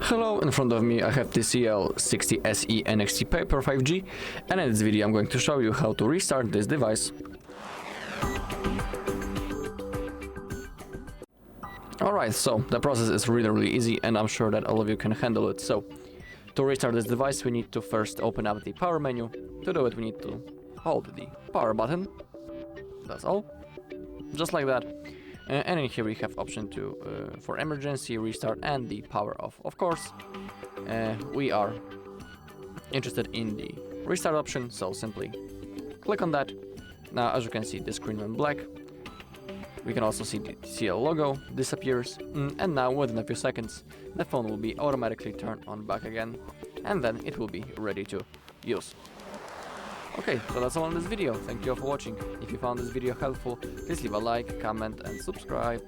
Hello, in front of me I have TCL 60 SE NXTpaper 5G, and in this video I'm going to show you how to restart this device. Alright, so the process is really easy and I'm sure that all of you can handle it. So, to restart this device we need to first open up the power menu. To do it we need to hold the power button. That's all. Just like that. And in here we have option for emergency, restart and the power off. Of course, we are interested in the restart option, so simply click on that. Now as you can see the screen went black. We can also see the TCL logo disappears, and now within a few seconds the phone will be automatically turned on back again, and then it will be ready to use. Okay, so that's all in this video. Thank you all for watching. If you found this video helpful, please leave a like, comment and subscribe.